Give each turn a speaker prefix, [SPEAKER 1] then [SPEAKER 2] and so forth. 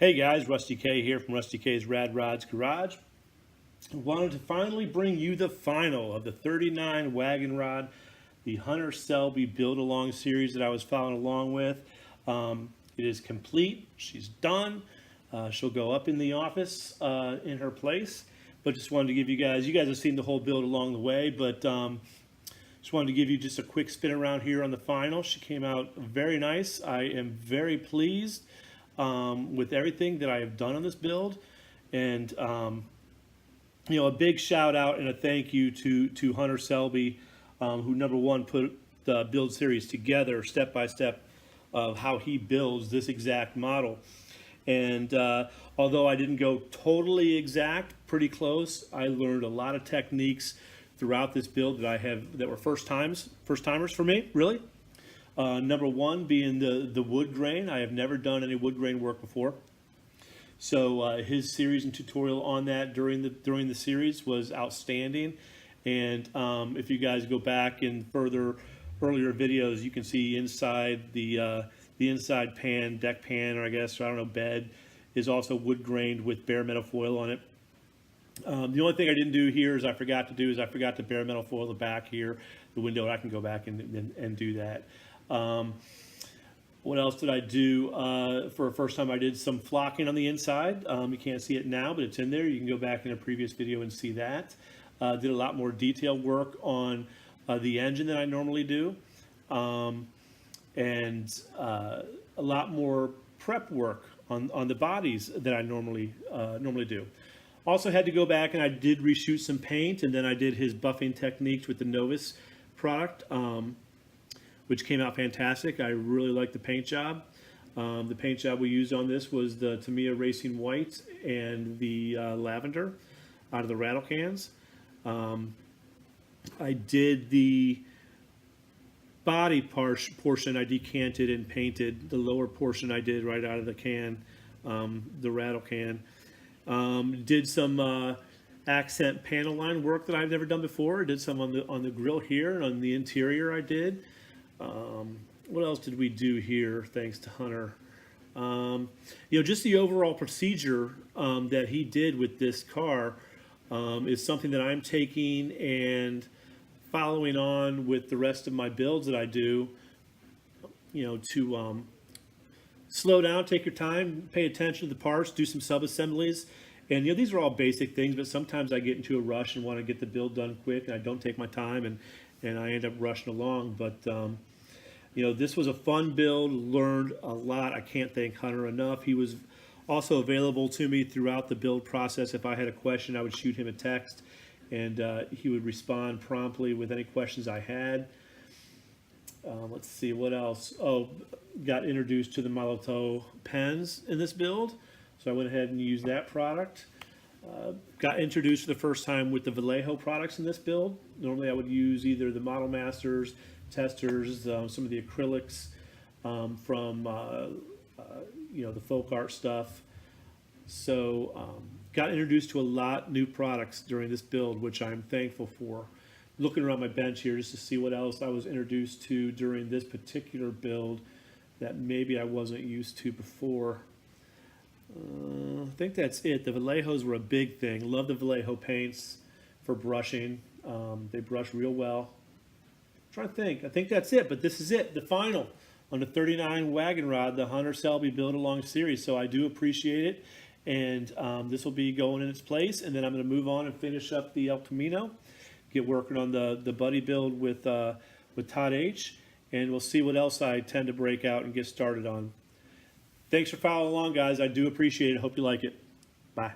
[SPEAKER 1] Hey guys, Rusty K here from Rusty K's Rad Rods Garage. I wanted to finally bring you the final of the 39 wagon rod, the Hunter Selby Build Along series that I was following along with. It is complete. She's done. She'll go up in the office in her place. But just wanted to give you guys have seen the whole build along the way, but just wanted to give you just a quick spin around here on the final. She came out very nice. I am very pleased with everything that I have done on this build, and a big shout out and a thank you to Hunter Selby, who number one put the build series together step by step of how he builds this exact model. And although I didn't go totally exact, pretty close, I learned a lot of techniques throughout this build that were first timers for me, really. Number one being the wood grain. I have never done any wood grain work before. So his series and tutorial on that during the series was outstanding. And if you guys go back in earlier videos, you can see inside the inside pan, deck pan, or I don't know, bed, is also wood grained with bare metal foil on it. The only thing I didn't do here I forgot to bare metal foil the back here, the window, and I can go back and do that. What else did I do? For the first time, I did some flocking on the inside. You can't see it now, but it's in there. You can go back in a previous video and see that. Did a lot more detailed work on the engine than I normally do, and a lot more prep work on the bodies than I normally do. Also had to go back and I did reshoot some paint, and then I did his buffing techniques with the Novus product, which came out fantastic. I really like the paint job. The paint job we used on this was the Tamiya Racing White and the Lavender out of the rattle cans. I did the body portion, I decanted and painted. The lower portion I did right out of the can, the rattle can. Did some accent panel line work that I've never done before. I did some on the grill here, and on the interior I did. What else did we do here, thanks to Hunter? Just the overall procedure that he did with this car is something that I'm taking and following on with the rest of my builds that I do, to slow down, take your time, pay attention to the parts, do some sub-assemblies. And these are all basic things, but sometimes I get into a rush and want to get the build done quick, and I don't take my time, and I end up rushing along. But this was a fun build, learned a lot. I can't thank Hunter enough. He was also available to me throughout the build process. If I had a question, I would shoot him a text, and he would respond promptly with any questions I had. Let's see, what else? Oh, got introduced to the Molotov pens in this build, so I went ahead and used that product. Got introduced for the first time with the Vallejo products in this build. Normally I would use either the Model Masters, testers, some of the acrylics from the folk art stuff. So got introduced to a lot new products during this build, which I'm thankful for. Looking around my bench here just to see what else I was introduced to during this particular build that maybe I wasn't used to before. I think that's it. The Vallejos were a big thing. Love the Vallejo paints for brushing. They brush real well. I'm trying to think. I think that's it, but this is it, the final on the 39 wagon rod, the Hunter Selby Build Along series. So I do appreciate it, and this will be going in its place, and then I'm going to move on and finish up the El Camino, get working on the buddy build with Todd H, and we'll see what else I tend to break out and get started on. Thanks for following along, guys. I do appreciate it. Hope you like it. Bye.